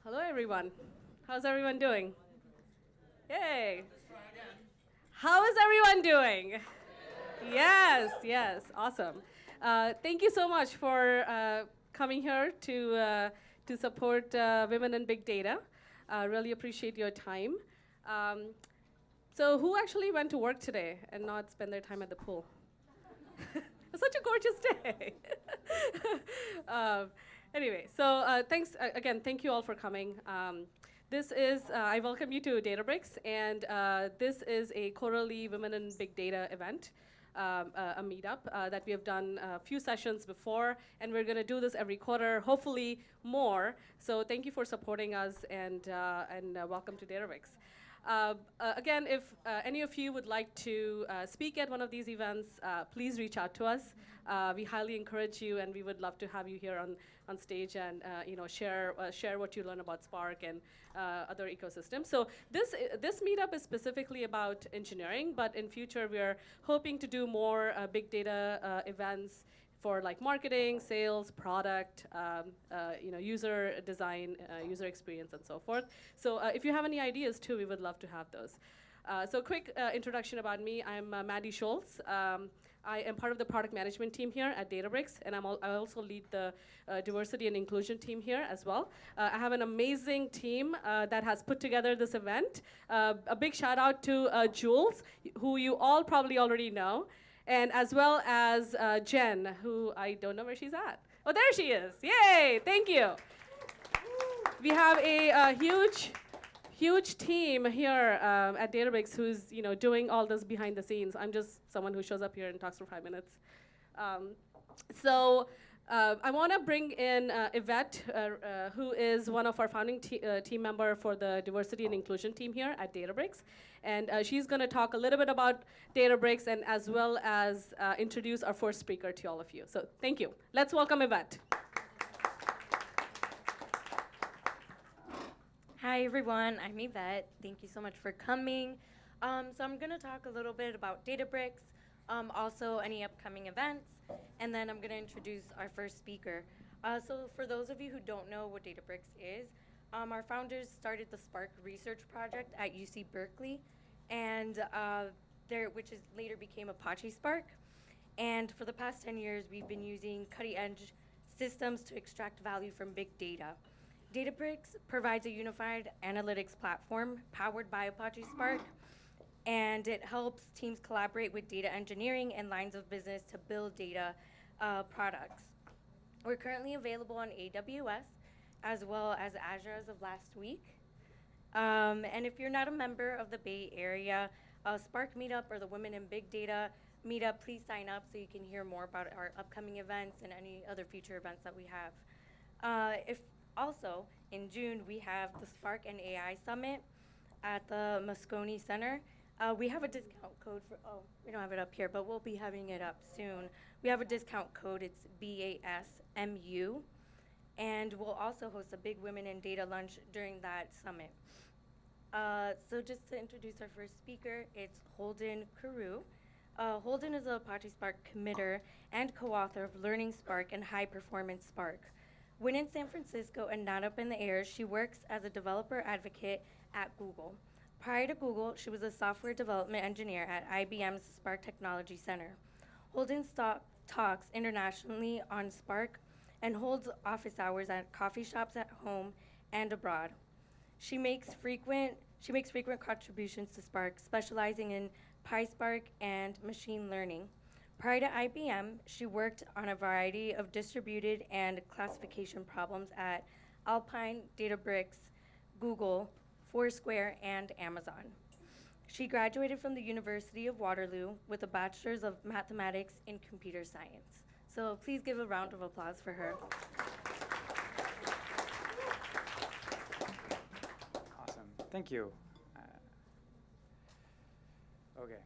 Hello, everyone. How's everyone doing? Yay. How is everyone doing? Yes, yes, awesome. Thank you so much for coming here to support women in big data. Really appreciate your time. Um, so, who actually went to work today and not spend their time at the pool? It's such a gorgeous day. um, anyway, so thanks again. Thank you all for coming. I welcome you to Databricks, and this is a quarterly Women in Big Data event, a meetup that we have done a few sessions before, and we're going to do this every quarter, hopefully more. So thank you for supporting us, and welcome to Databricks. Again, if any of you would like to speak at one of these events, please reach out to us. We highly encourage you, and we would love to have you here on stage and share what you learn about Spark and other ecosystems. So this meetup is specifically about engineering, but in future we are hoping to do more big data events for like marketing, sales, product, user design, user experience, and so forth. So if you have any ideas too, we would love to have those. So quick introduction about me. I'm Maddie Schultz. I am part of the product management team here at Databricks, and I also lead the diversity and inclusion team here as well. I have an amazing team that has put together this event. A big shout out to Jules, who you all probably already know, and as well as Jen, who I don't know where she's at. Oh, there she is. Yay, thank you. We have a huge team here at Databricks who's doing all this behind the scenes. I'm just someone who shows up here and talks for 5 minutes. I want to bring in Yvette, who is one of our founding team member for the diversity and inclusion team here at Databricks. And she's going to talk a little bit about Databricks and as well as introduce our first speaker to all of you. So thank you. Let's welcome Yvette. Hi, everyone. I'm Yvette. Thank you so much for coming. So I'm going to talk a little bit about Databricks, also any upcoming events, and then I'm going to introduce our first speaker. So for those of you who don't know what Databricks is, our founders started the Spark research project at UC Berkeley, and which later became Apache Spark. And for the past 10 years, we've been using cutting-edge systems to extract value from big data. Databricks provides a unified analytics platform powered by Apache Spark, and it helps teams collaborate with data engineering and lines of business to build data products. We're currently available on AWS as well as Azure as of last week. And if you're not a member of the Bay Area Spark Meetup or the Women in Big Data Meetup, please sign up so you can hear more about our upcoming events and any other future events that we have. Also, in June, we have the Spark and AI Summit at the Moscone Center. We have a discount code for, we don't have it up here, but we'll be having it up soon. We have a discount code, it's BASMU, and we'll also host a big Women in Data lunch during that summit. So just to introduce our first speaker, it's Holden Carew. Holden is a Apache Spark committer and co-author of Learning Spark and High Performance Spark. When in San Francisco and not up in the air, she works as a developer advocate at Google. Prior to Google, she was a software development engineer at IBM's Spark Technology Center. Holden talks internationally on Spark and holds office hours at coffee shops at home and abroad. She makes frequent contributions to Spark, specializing in PySpark and machine learning. Prior to IBM, she worked on a variety of distributed and classification problems at Alpine, Databricks, Google, Foursquare, and Amazon. She graduated from the University of Waterloo with a Bachelor's of Mathematics in Computer Science. So please give a round of applause for her. Awesome. Thank you. Okay.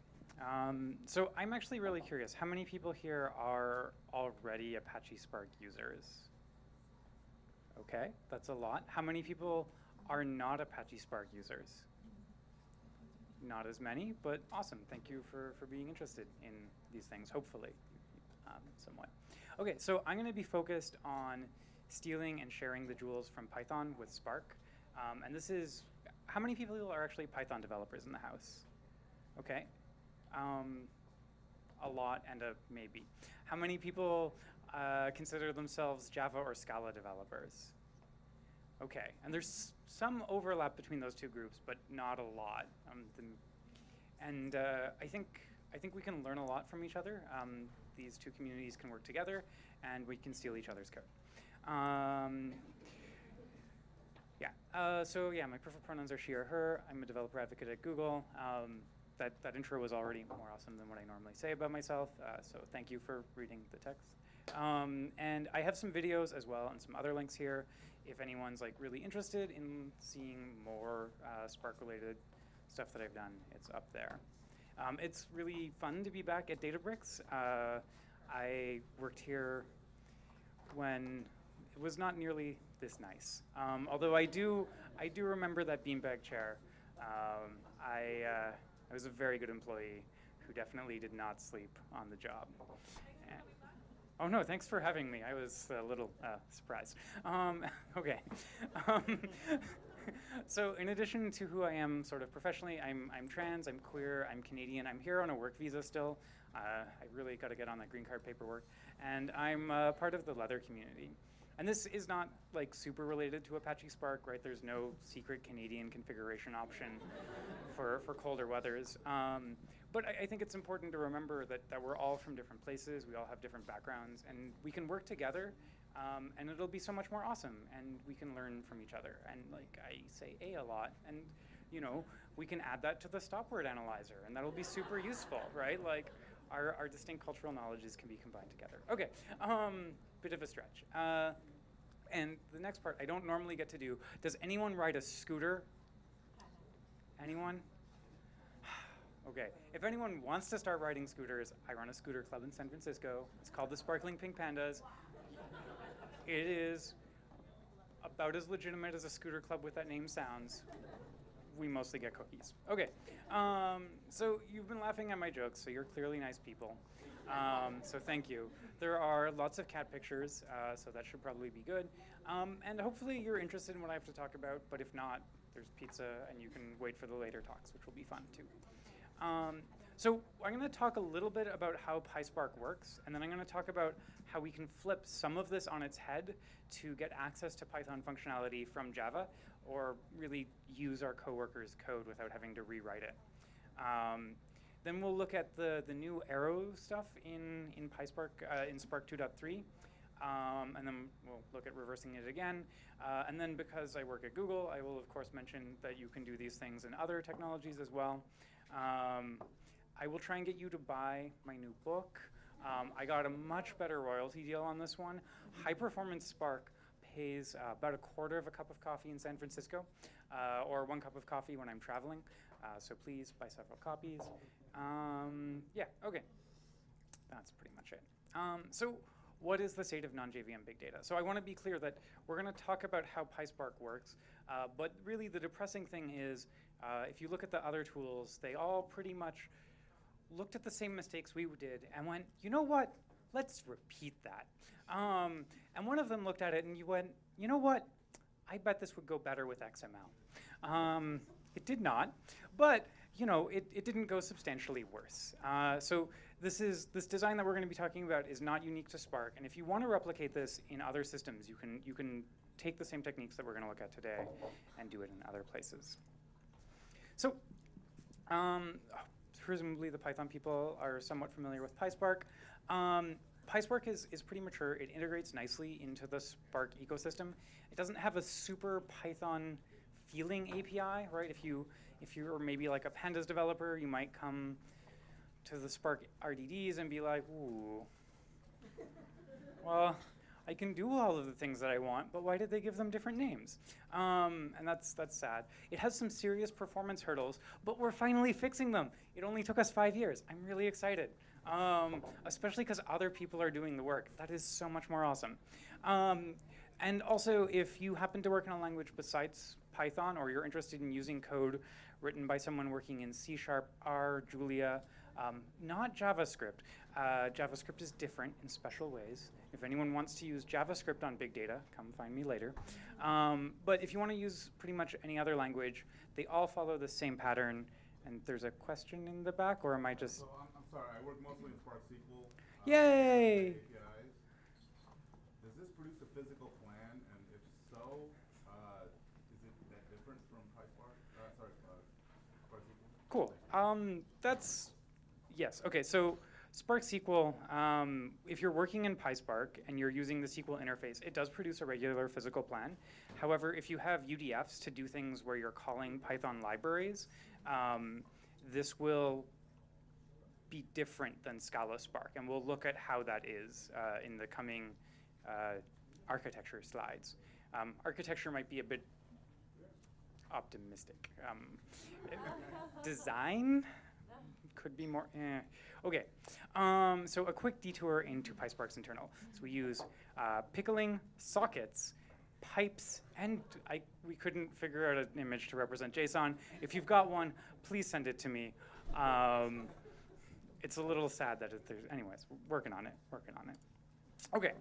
So I'm actually really curious. How many people here are already Apache Spark users? Okay, that's a lot. How many people are not Apache Spark users? Not as many, but awesome. Thank you for being interested in these things, hopefully, somewhat. Okay, so I'm going to be focused on stealing and sharing the jewels from Python with Spark. And this is, how many people are actually Python developers in the house? Okay. A lot and a maybe. How many people consider themselves Java or Scala developers? Okay, and there's some overlap between those two groups, but not a lot. I think we can learn a lot from each other. These two communities can work together, and we can steal each other's code. So my preferred pronouns are she or her. I'm a developer advocate at Google. That intro was already more awesome than what I normally say about myself, so thank you for reading the text. And I have some videos as well and some other links here. If anyone's like really interested in seeing more Spark-related stuff that I've done, it's up there. It's really fun to be back at Databricks. I worked here when it was not nearly this nice. Although I do remember that beanbag chair. I was a very good employee who definitely did not sleep on the job. Oh no, thanks for having me. I was a little surprised. Okay. So in addition to who I am sort of professionally, I'm trans, I'm queer, I'm Canadian. I'm here on a work visa still. I really got to get on that green card paperwork. And I'm part of the leather community. And this is not like super related to Apache Spark, right? There's no secret Canadian configuration option for colder weathers. But I think it's important to remember that we're all from different places, we all have different backgrounds, and we can work together, and it'll be so much more awesome, and we can learn from each other. And like I say a lot, and you know, we can add that to the stop word analyzer, and that'll be super useful, right? Like our distinct cultural knowledges can be combined together. Okay, bit of a stretch. And the next part I don't normally get to do. Does anyone ride a scooter? Anyone? Okay, if anyone wants to start riding scooters, I run a scooter club in San Francisco. It's called the Sparkling Pink Pandas. It is about as legitimate as a scooter club with that name sounds. We mostly get cookies. Okay, so you've been laughing at my jokes, so you're clearly nice people. So thank you. There are lots of cat pictures, so that should probably be good. And hopefully you're interested in what I have to talk about, but if not, there's pizza and you can wait for the later talks, which will be fun too. So I'm going to talk a little bit about how PySpark works, and then I'm going to talk about how we can flip some of this on its head to get access to Python functionality from Java, or really use our coworkers' code without having to rewrite it. Then we'll look at the new Arrow stuff in PySpark, in Spark 2.3. And then we'll look at reversing it again. And then because I work at Google, I will of course mention that you can do these things in other technologies as well. I will try and get you to buy my new book. I got a much better royalty deal on this one. High Performance Spark pays about a quarter of a cup of coffee in San Francisco, or 1 cup of coffee when I'm traveling. So please buy several copies. Yeah, okay. That's pretty much it. So what is the state of non-JVM big data? So I want to be clear that we're going to talk about how PySpark works, but really the depressing thing is, if you look at the other tools, they all pretty much looked at the same mistakes we did and went, you know what, let's repeat that. And one of them looked at it and you went, you know what, I bet this would go better with XML. It did not, but you know, it didn't go substantially worse. So this design that we're going to be talking about is not unique to Spark, and if you want to replicate this in other systems, you can take the same techniques that we're going to look at today and do it in other places. So presumably the Python people are somewhat familiar with PySpark. PySpark is pretty mature. It integrates nicely into the Spark ecosystem. It doesn't have a super Python feeling API, right? If you're maybe like a Pandas developer, you might come to the Spark RDDs and be like, ooh, well, I can do all of the things that I want, but why did they give them different names? And that's sad. It has some serious performance hurdles, but we're finally fixing them. It only took us 5 years. I'm really excited, especially because other people are doing the work. That is so much more awesome. And also, if you happen to work in a language besides Python, or you're interested in using code written by someone working in C#, R, Julia, Not JavaScript. JavaScript is different in special ways. If anyone wants to use JavaScript on big data, come find me later. But if you want to use pretty much any other language, they all follow the same pattern. And there's a question in the back, or am I just? So I'm sorry, I work mostly in Spark SQL. Yay! APIs. Does this produce a physical plan? And if so, is it that different from PySpark? Spark SQL? Cool. Yes. Okay, so Spark SQL, if you're working in PySpark and you're using the SQL interface, it does produce a regular physical plan. However, if you have UDFs to do things where you're calling Python libraries, this will be different than Scala Spark, and we'll look at how that is in the coming architecture slides. Architecture might be a bit optimistic. Design could be more, Okay, so a quick detour into PySpark's internal. So we use pickling, sockets, pipes, and we couldn't figure out an image to represent JSON. If you've got one, please send it to me. It's a little sad that anyways, working on it. Okay,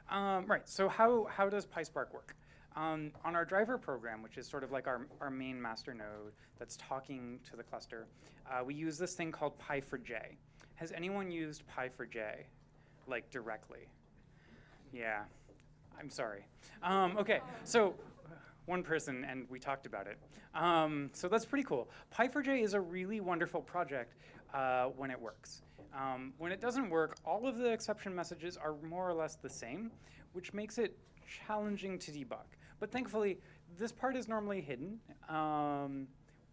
right, so how does PySpark work? On our driver program, which is sort of like our main master node that's talking to the cluster, we use this thing called Py4j. Has anyone used Py4j, like directly? Yeah, I'm sorry. Okay, so one person, and we talked about it. So that's pretty cool. Py4j is a really wonderful project when it works. When it doesn't work, all of the exception messages are more or less the same, which makes it challenging to debug. But thankfully, this part is normally hidden.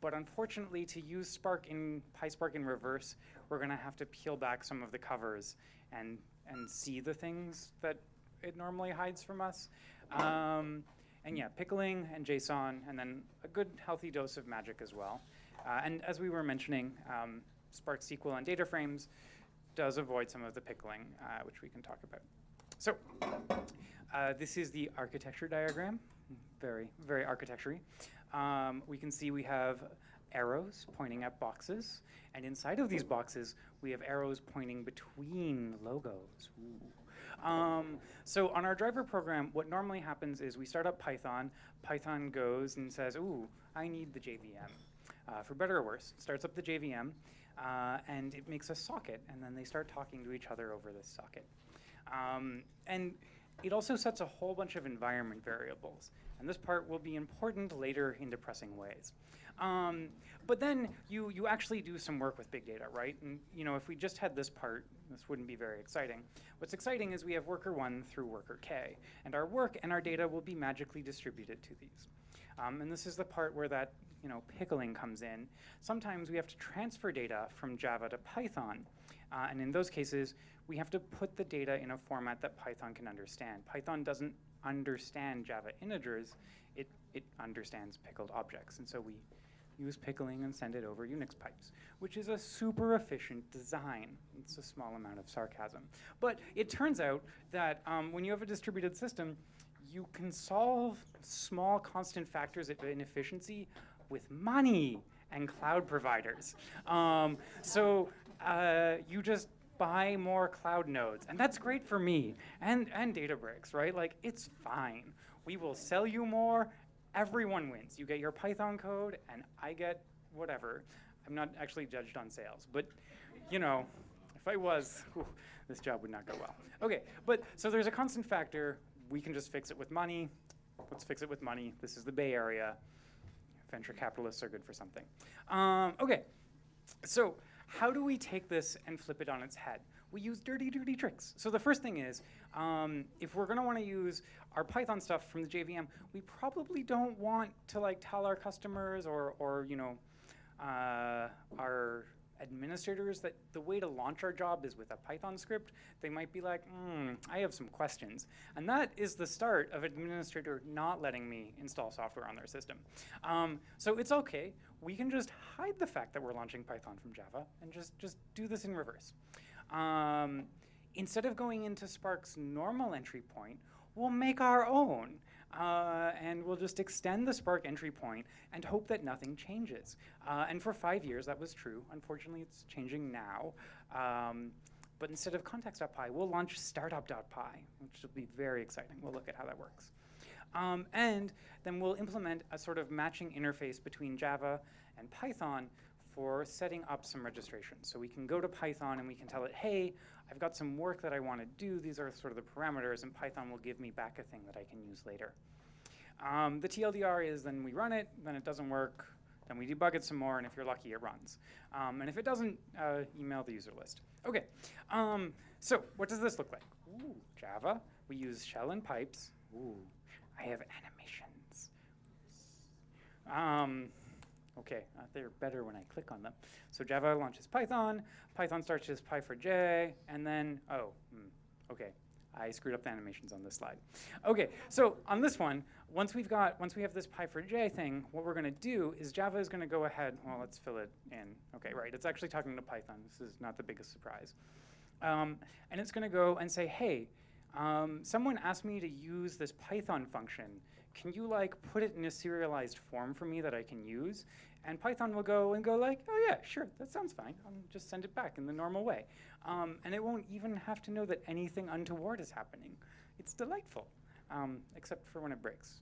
But unfortunately, to use PySpark in reverse, we're going to have to peel back some of the covers and see the things that it normally hides from us. And yeah, pickling and JSON, and then a good healthy dose of magic as well. And as we were mentioning, Spark SQL and data frames does avoid some of the pickling, which we can talk about. So this is the architecture diagram, very, very architecture-y. We can see we have arrows pointing at boxes, and inside of these boxes, we have arrows pointing between logos. So on our driver program, what normally happens is we start up Python. Python goes and says, ooh, I need the JVM. For better or worse, starts up the JVM, and it makes a socket, and then they start talking to each other over this socket. And it also sets a whole bunch of environment variables. And this part will be important later in depressing ways. But then you actually do some work with big data, right? And if we just had this part, this wouldn't be very exciting. What's exciting is we have worker 1 through worker k. And our work and our data will be magically distributed to these. And this is the part where that pickling comes in. Sometimes we have to transfer data from Java to Python. And in those cases, we have to put the data in a format that Python can understand. Python doesn't understand Java integers. It understands pickled objects. And so we use pickling and send it over Unix pipes, which is a super efficient design. It's a small amount of sarcasm. But it turns out that when you have a distributed system, you can solve small constant factors of inefficiency with money and cloud providers. So you just buy more cloud nodes. And that's great for me and Databricks, right? Like, it's fine. We will sell you more. Everyone wins. You get your Python code, and I get whatever. I'm not actually judged on sales. But, if I was, this job would not go well. OK, but so there's a constant factor. We can just fix it with money. Let's fix it with money. This is the Bay Area. Venture capitalists are good for something. OK, so how do we take this and flip it on its head? We use dirty tricks. So the first thing is, if we're going to want to use our Python stuff from the JVM, we probably don't want to tell our customers or our administrators that the way to launch our job is with a Python script. They might be like, I have some questions. And that is the start of an administrator not letting me install software on their system. So it's OK. We can just hide the fact that we're launching Python from Java and just do this in reverse. Instead of going into Spark's normal entry point, we'll make our own. and we'll just extend the Spark entry point and hope that nothing changes. And for 5 years, that was true. Unfortunately, it's changing now. But instead of context.py, we'll launch startup.py, which will be very exciting. We'll look at how that works. And then we'll implement a sort of matching interface between Java and Python for setting up some registration. So we can go to Python and we can tell it, hey, I've got some work that I want to do. These are sort of the parameters, and Python will give me back a thing that I can use later. The TLDR is then we run it, then it doesn't work, then we debug it some more, and if you're lucky, it runs. And if it doesn't, email the user list. OK, so what does this look like? Ooh, Java. We use shell and pipes. Ooh, I have animations. OK, they're better when I click on them. So Java launches Python. Python starts as py4j, and then, OK. I screwed up the animations on this slide. OK, so on this one, once we have this py4j thing, what we're going to do is Java is going to go ahead. Well, let's fill it in. OK, right. It's actually talking to Python. This is not the biggest surprise. And it's going to go and say, hey, someone asked me to use this Python function. Can you put it in a serialized form for me that I can use? And Python will go like, oh yeah, sure, that sounds fine. I'll just send it back in the normal way. And it won't even have to know that anything untoward is happening. It's delightful, except for when it breaks.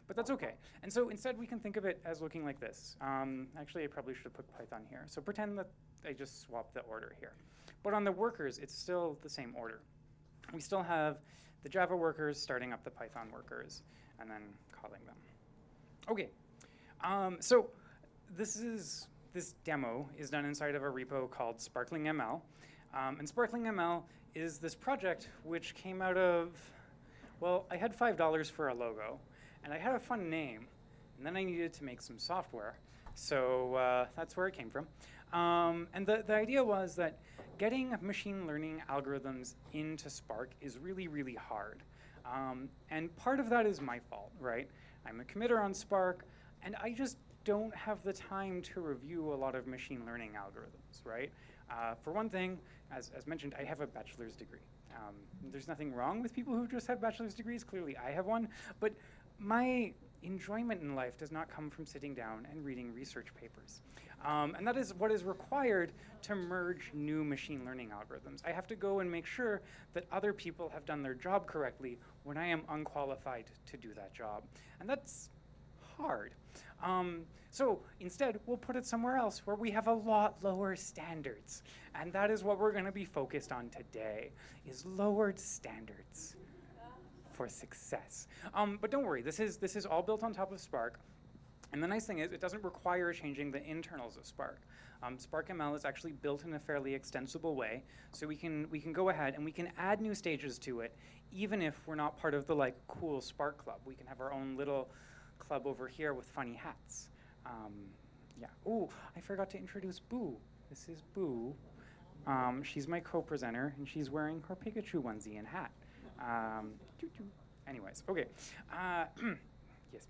But that's OK. And so instead, we can think of it as looking like this. Actually, I probably should have put Python here. So pretend that I just swapped the order here. But on the workers, it's still the same order. We still have the Java workers starting up the Python workers and then calling them. OK, so this demo is done inside of a repo called SparklingML. And SparklingML is this project which came out of, well, I had $5 for a logo, and I had a fun name, and then I needed to make some software. So that's where it came from. And the idea was that getting machine learning algorithms into Spark is really, really hard. And part of that is my fault, right? I'm a committer on Spark, and I just don't have the time to review a lot of machine learning algorithms, right? For one thing, as mentioned, I have a bachelor's degree. There's nothing wrong with people who just have bachelor's degrees. Clearly, I have one. But my enjoyment in life does not come from sitting down and reading research papers. And that is what is required to merge new machine learning algorithms. I have to go and make sure that other people have done their job correctly when I am unqualified to do that job. And that's hard. So instead, we'll put it somewhere else where we have a lot lower standards. And that is what we're going to be focused on today, is lowered standards for success. But don't worry, this is all built on top of Spark. And the nice thing is it doesn't require changing the internals of Spark. SparkML is actually built in a fairly extensible way, so we can go ahead and we can add new stages to it, even if we're not part of the cool Spark club. We can have our own little club over here with funny hats. Yeah. Ooh, I forgot to introduce Boo. This is Boo. She's my co-presenter, and she's wearing her Pikachu onesie and hat. Anyways, OK. Yes,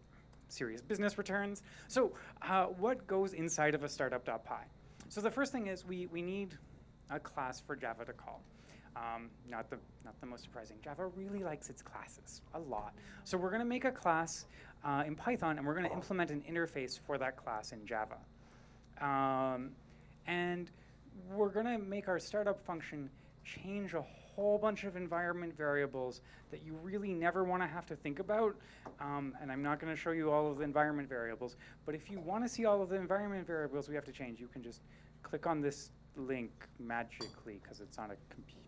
serious business returns. So what goes inside of a startup.py? So the first thing is we need a class for Java to call. Not the most surprising. Java really likes its classes a lot. So we're going to make a class in Python, and we're going to implement an interface for that class in Java. And we're going to make our startup function change a whole bunch of environment variables that you really never want to have to think about. And I'm not going to show you all of the environment variables. But if you want to see all of the environment variables we have to change, you can just click on this link magically, because it's on a computer.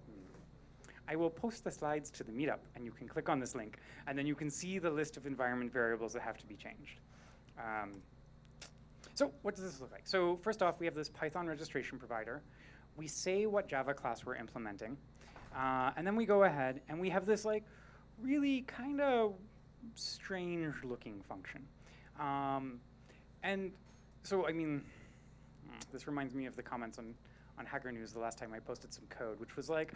I will post the slides to the meetup, and you can click on this link, and then you can see the list of environment variables that have to be changed. So what does this look like? So first off, we have this Python registration provider. We say what Java class we're implementing, and then we go ahead, and we have this really kind of strange-looking function. And so, I mean, this reminds me of the comments on Hacker News the last time I posted some code, which was I've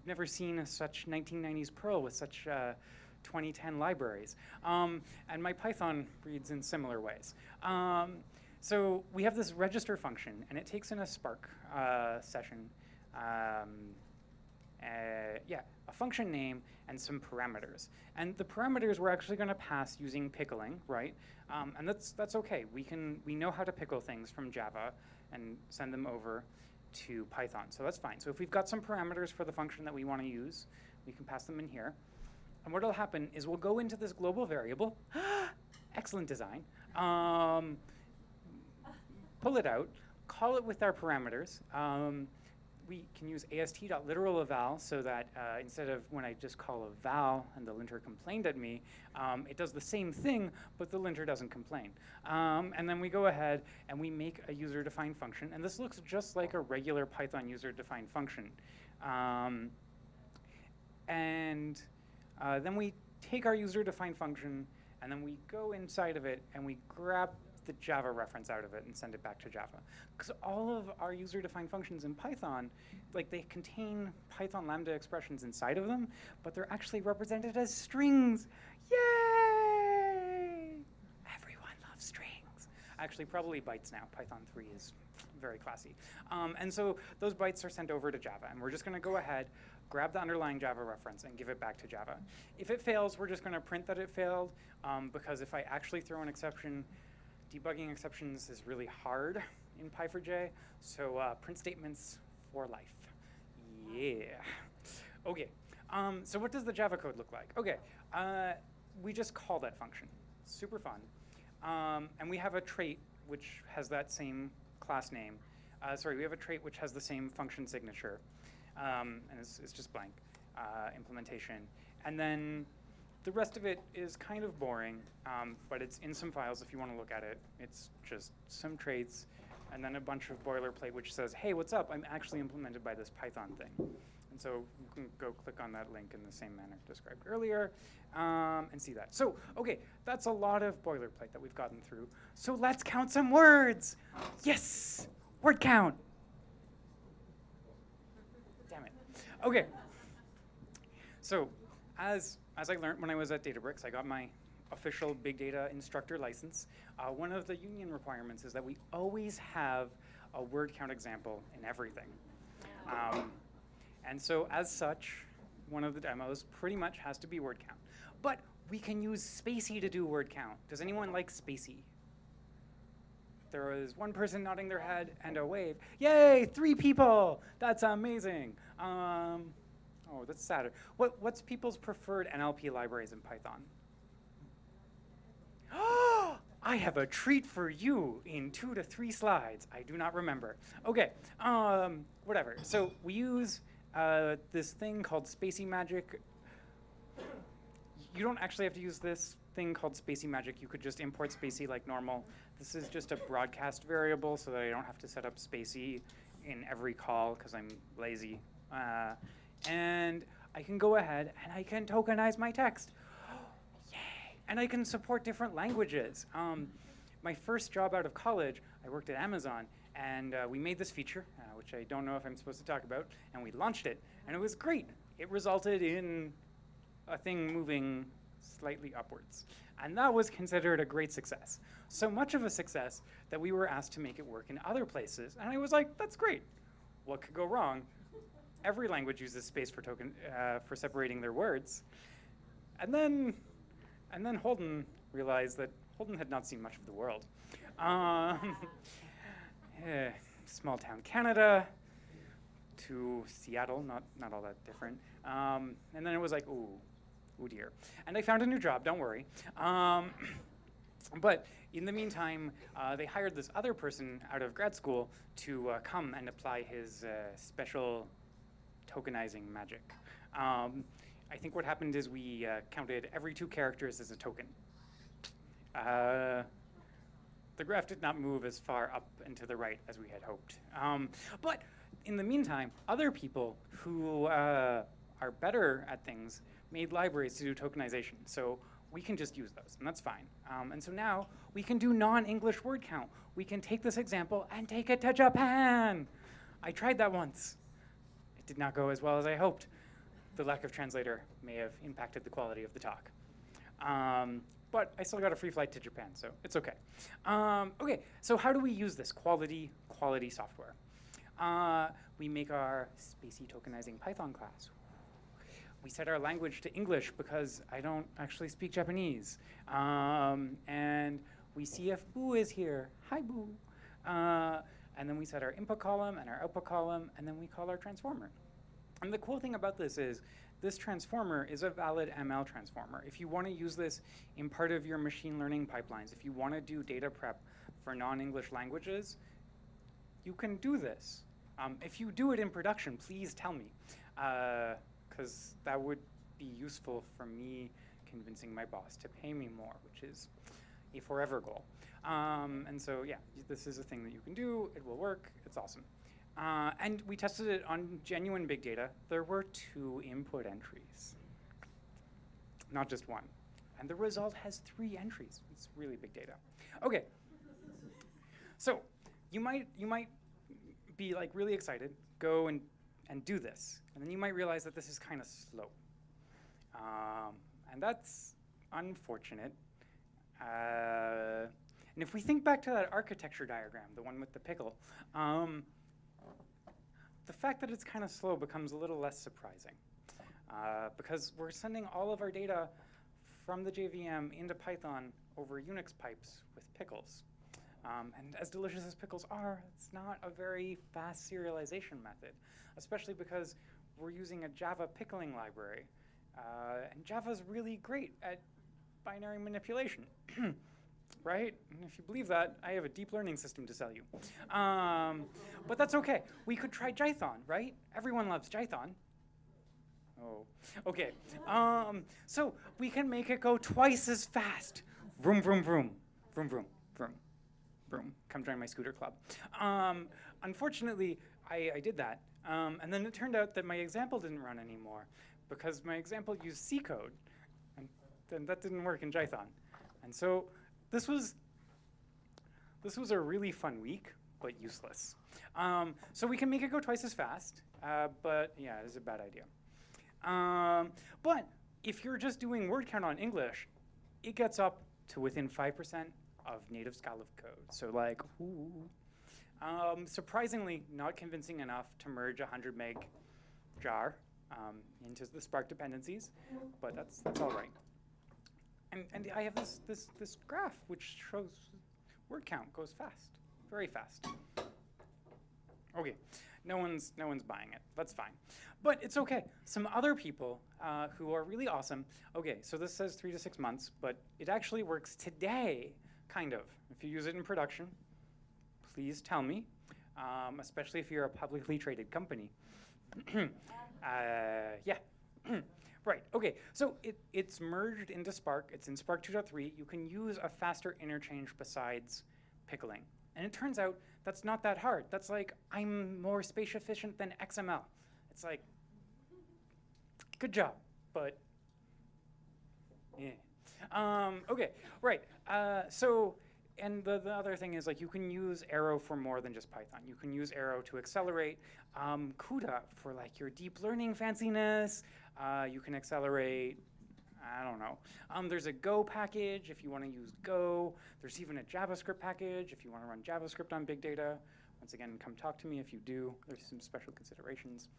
never seen such 1990s Perl with such 2010 libraries. And my Python reads in similar ways. So we have this register function, and it takes in a Spark session. yeah, a function name and some parameters. And the parameters we're actually going to pass using pickling, right? And that's okay. We know how to pickle things from Java and send them over to Python. So that's fine. So if we've got some parameters for the function that we want to use, we can pass them in here. And what will happen is we'll go into this global variable. Excellent design. Pull it out, call it with our parameters. We can use ast.literalEval so that instead of when I just call a val and the linter complained at me, it does the same thing, but the linter doesn't complain. And then we go ahead and we make a user-defined function. And this looks just like a regular Python user-defined function. And then we take our user-defined function, and then we go inside of it, and we grab the Java reference out of it and send it back to Java. Because all of our user-defined functions in Python, like they contain Python Lambda expressions inside of them, but they're actually represented as strings. Yay! Everyone loves strings. Actually, probably bytes now. Python 3 is very classy. And so those bytes are sent over to Java, and we're just going to go ahead, grab the underlying Java reference, and give it back to Java. If it fails, we're just going to print that it failed, because if I actually throw an exception, debugging exceptions is really hard in Py4j, so print statements for life. Yeah. Okay, so what does the Java code look like? Okay, we just call that function. Super fun. And we have a trait which has that same class name. Sorry, we have a trait which has the same function signature. And it's just blank implementation. And then the rest of it is kind of boring, but it's in some files if you want to look at it. It's just some traits, and then a bunch of boilerplate which says, hey, what's up? I'm actually implemented by this Python thing. And so you can go click on that link in the same manner described earlier and see that. So, okay, that's a lot of boilerplate that we've gotten through. So let's count some words. Yes, word count. Damn it. Okay. So as I learned when I was at Databricks, I got my official big data instructor license. One of the union requirements is that we always have a word count example in everything. And so as such, one of the demos pretty much has to be word count. But we can use Spacy to do word count. Does anyone like Spacy? There was one person nodding their head and a wave. Yay, 3 people! That's amazing. Oh, that's sad. What's people's preferred NLP libraries in Python? I have a treat for you in 2 to 3 slides. I do not remember. Okay, whatever. So we use this thing called Spacy Magic. You don't actually have to use this thing called Spacy Magic. You could just import Spacy like normal. This is just a broadcast variable so that I don't have to set up Spacy in every call because I'm lazy. And I can go ahead and I can tokenize my text. Yay! And I can support different languages. My first job out of college, I worked at Amazon, and we made this feature, which I don't know if I'm supposed to talk about, and we launched it, and it was great. It resulted in a thing moving slightly upwards. And that was considered a great success. So much of a success that we were asked to make it work in other places, and I was like, that's great. What could go wrong? Every language uses space for separating their words. And then Holden realized that Holden had not seen much of the world. Small town Canada to Seattle, not all that different. And then it was like, ooh dear. And I found a new job, don't worry. But in the meantime, they hired this other person out of grad school to come and apply his special tokenizing magic. I think what happened is we counted every 2 characters as a token. The graph did not move as far up and to the right as we had hoped. But in the meantime, other people who are better at things made libraries to do tokenization. So we can just use those, and that's fine. And so now we can do non-English word count. We can take this example and take it to Japan. I tried that once. It did not go as well as I hoped. The lack of translator may have impacted the quality of the talk. But I still got a free flight to Japan, so it's okay. Okay, so how do we use this quality software? We make our Spacy tokenizing Python class. We set our language to English because I don't actually speak Japanese. And we see if Boo is here. Hi, Boo. And then we set our input column and our output column, and then we call our transformer. And the cool thing about this is this transformer is a valid ML transformer. If you want to use this in part of your machine learning pipelines, if you want to do data prep for non-English languages, you can do this. If you do it in production, please tell me, because that would be useful for me convincing my boss to pay me more, which is a forever goal. And so, yeah, this is a thing that you can do. It will work. It's awesome. And we tested it on genuine big data. There were 2 input entries, not just 1. And the result has 3 entries. It's really big data. OK. So you might be like really excited, go and do this. And then you might realize that this is kind of slow. And that's unfortunate. And if we think back to that architecture diagram, the one with the pickle, the fact that it's kind of slow becomes a little less surprising. Because we're sending all of our data from the JVM into Python over Unix pipes with pickles. And as delicious as pickles are, it's not a very fast serialization method, especially because we're using a Java pickling library. And Java's really great at binary manipulation, right? And if you believe that, I have a deep learning system to sell you. But that's OK. We could try Jython, right? Everyone loves Jython. Oh, OK. So we can make it go twice as fast. Vroom, vroom, vroom. Vroom, vroom, vroom. Vroom. Come join my scooter club. Unfortunately, I did that. And then it turned out that my example didn't run anymore because my example used C code. And then that didn't work in Jython. And so this was a really fun week, but useless. So we can make it go twice as fast. But yeah, it is a bad idea. But if you're just doing word count on English, it gets up to within 5% of native Scala code. So like, ooh. Surprisingly, not convincing enough to merge a 100 meg jar into the Spark dependencies, but that's all right. And I have this graph which shows word count goes fast, very fast. OK, no one's buying it. That's fine. But it's OK. Some other people who are really awesome. OK, so this says 3 to 6 months, but it actually works today, kind of. If you use it in production, please tell me, especially if you're a publicly traded company. Yeah. Right, OK. So it's merged into Spark. It's in Spark 2.3. You can use a faster interchange besides pickling. And it turns out that's not that hard. That's like, I'm more space efficient than XML. It's like, good job, but yeah. OK, right. And the other thing is, like, you can use Arrow for more than just Python. You can use Arrow to accelerate CUDA for like your deep learning fanciness. You can accelerate, I don't know. There's a Go package if you want to use Go. There's even a JavaScript package if you want to run JavaScript on big data. Once again, come talk to me if you do. There's some special considerations.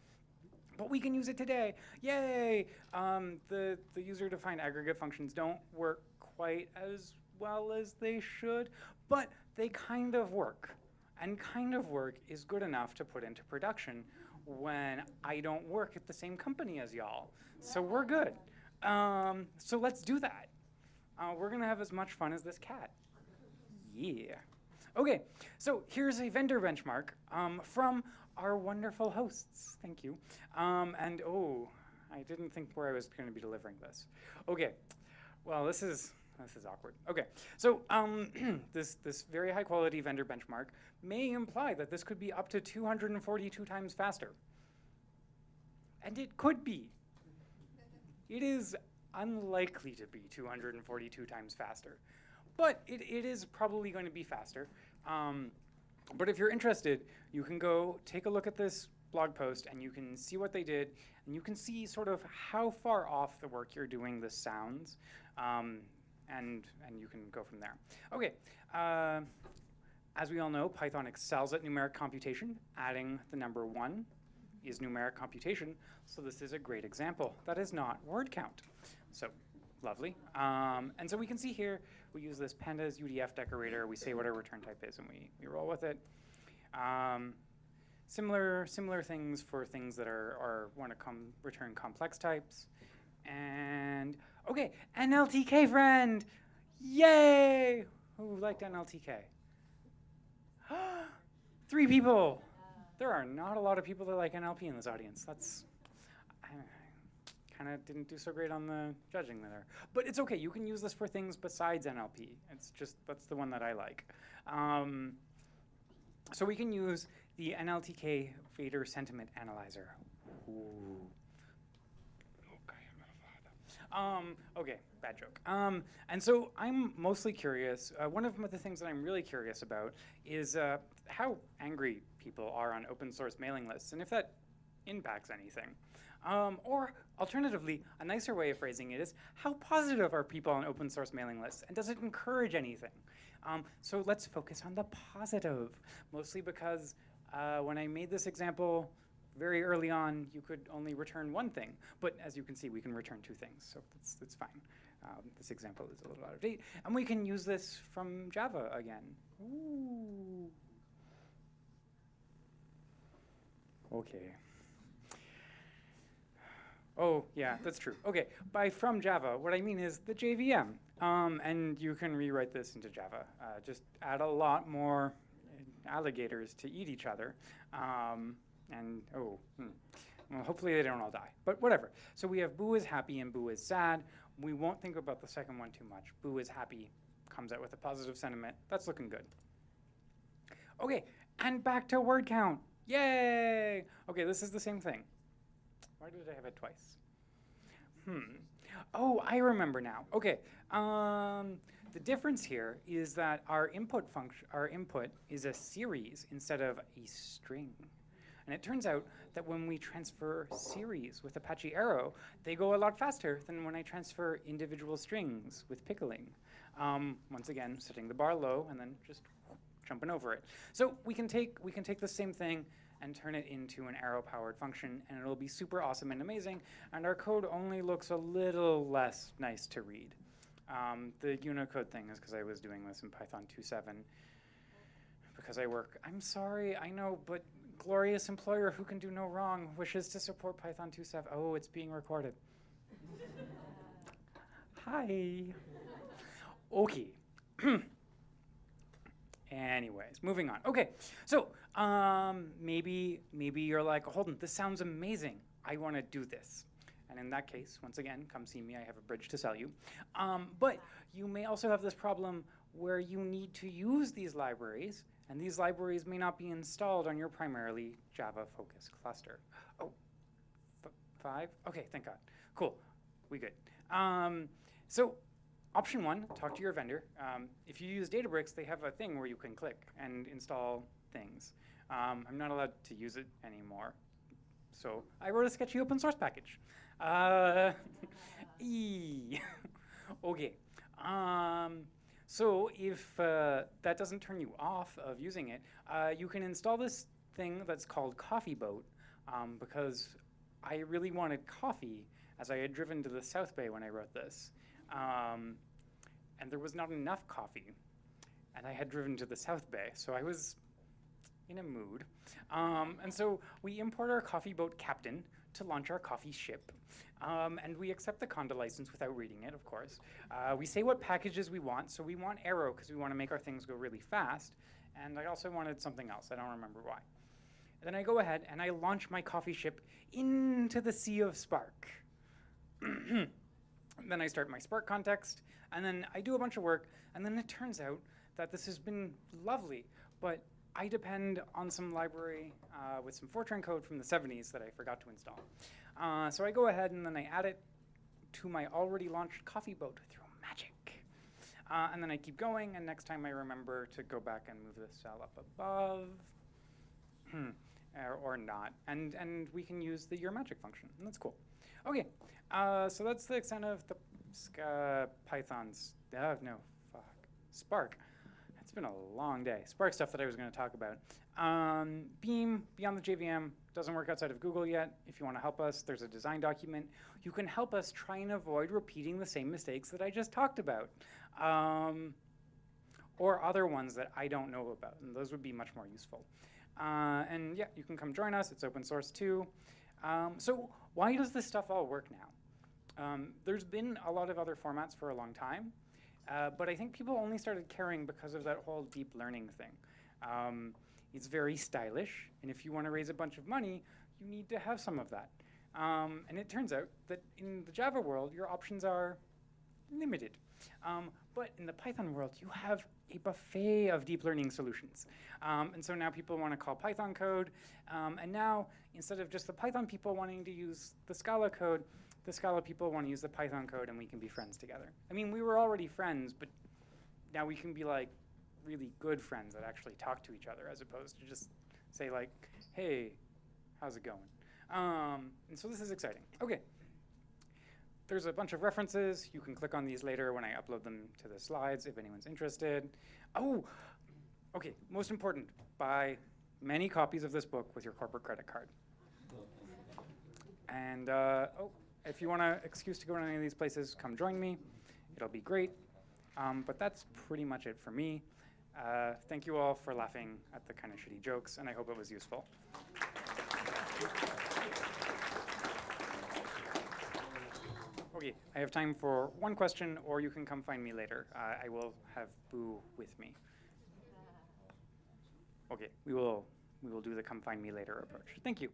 But we can use it today. Yay! The user-defined aggregate functions don't work quite as well as they should, but they kind of work. And kind of work is good enough to put into production when I don't work at the same company as y'all. So we're good. So let's do that. We're going to have as much fun as this cat. Yeah. OK, so here's a vendor benchmark from our wonderful hosts. Thank you. And oh, I didn't think where I was going to be delivering this. OK, well, this is awkward. OK, so this very high quality vendor benchmark may imply that this could be up to 242 times faster. And it could be. It is unlikely to be 242 times faster. But it is probably going to be faster. But if you're interested, you can go take a look at this blog post, and you can see what they did. And you can see sort of how far off the work you're doing this sounds. And you can go from there. OK, As we all know, Python excels at numeric computation. Adding the number 1 is numeric computation, so this is a great example. That is not word count. So lovely. And so we can see here, we use this pandas UDF decorator. We say what our return type is, and we roll with it. Similar things for things that want to return complex types. And okay, NLTK friend, yay! Who liked NLTK? 3 people. There are not a lot of people that like NLP in this audience. I kind of didn't do so great on the judging there. But it's okay, you can use this for things besides NLP. It's just, that's the one that I like. So we can use the NLTK fader sentiment analyzer. Ooh. Okay, bad joke. And so I'm mostly curious, one of the things that I'm really curious about is how angry people are on open source mailing lists, and if that impacts anything. Or alternatively, a nicer way of phrasing it is, how positive are people on open source mailing lists, and does it encourage anything? So let's focus on the positive, mostly because when I made this example, very early on, you could only return 1 thing. But as you can see, we can return 2 things, so that's fine. This example is a little out of date. And we can use this from Java again. Ooh. Okay. Oh, yeah, that's true. Okay, by from Java, what I mean is the JVM. And you can rewrite this into Java. Just add a lot more alligators to eat each other. Well, hopefully they don't all die, but whatever. So we have Boo is happy and Boo is sad. We won't think about the second one too much. Boo is happy comes out with a positive sentiment. That's looking good. Okay, and back to word count. Yay! Okay, this is the same thing. Why did I have it twice? Oh, I remember now. Okay, the difference here is that our input is a series instead of a string. And it turns out that when we transfer series with Apache Arrow, they go a lot faster than when I transfer individual strings with pickling. Once again, setting the bar low and then just jumping over it. So we can take the same thing and turn it into an Arrow-powered function, and it'll be super awesome and amazing. And our code only looks a little less nice to read. The Unicode thing is because I was doing this in Python 2.7 because I work. I'm sorry, I know, but glorious employer who can do no wrong wishes to support Python 2.7. Oh, it's being recorded. Hi. Okay. Anyways, moving on. Okay, so maybe you're like, Holden, this sounds amazing. I want to do this. And in that case, once again, come see me. I have a bridge to sell you. But you may also have this problem where you need to use these libraries, and these libraries may not be installed on your primarily Java-focused cluster. Oh, 5? Okay, thank God. Cool, we good. So option 1, talk to your vendor. If you use Databricks, they have a thing where you can click and install things. I'm not allowed to use it anymore. So I wrote a sketchy open source package. Okay. So if that doesn't turn you off of using it, you can install this thing that's called Coffee Boat, because I really wanted coffee as I had driven to the South Bay when I wrote this. And there was not enough coffee. And I had driven to the South Bay, so I was in a mood. And so we import our Coffee Boat captain to launch our coffee ship. And we accept the Conda license without reading it, of course. We say what packages we want. So we want Arrow because we want to make our things go really fast. And I also wanted something else. I don't remember why. And then I go ahead and I launch my coffee ship into the sea of Spark. Then I start my Spark context. And then I do a bunch of work. And then it turns out that this has been lovely. But I depend on some library with some Fortran code from the 70s that I forgot to install. So I go ahead and then I add it to my already launched Coffee Boat through magic. And then I keep going, and next time I remember to go back and move the cell up above, or not. And we can use the your magic function, and that's cool. Okay, so that's the extent of the Python's, Spark. It's been a long day. Spark stuff that I was going to talk about. Beam, beyond the JVM, doesn't work outside of Google yet. If you want to help us, there's a design document. You can help us try and avoid repeating the same mistakes that I just talked about. Or other ones that I don't know about, and those would be much more useful. And yeah, you can come join us. It's open source too. So why does this stuff all work now? There's been a lot of other formats for a long time, but I think people only started caring because of that whole deep learning thing. It's very stylish, and if you want to raise a bunch of money, you need to have some of that. And it turns out that in the Java world, your options are limited. But in the Python world, you have a buffet of deep learning solutions. And so now people want to call Python code. And now, instead of just the Python people wanting to use the Scala code, the Scala people want to use the Python code, and we can be friends together. I mean, we were already friends, but now we can be like really good friends that actually talk to each other, as opposed to just say like, hey, how's it going? And so this is exciting. Okay. There's a bunch of references. You can click on these later when I upload them to the slides if anyone's interested. Oh, okay, most important, buy many copies of this book with your corporate credit card. And if you want an excuse to go to any of these places, come join me. It'll be great. But that's pretty much it for me. Thank you all for laughing at the kind of shitty jokes, and I hope it was useful. Okay, I have time for one question, or you can come find me later. I will have Boo with me. Okay, we will do the come find me later approach. Thank you.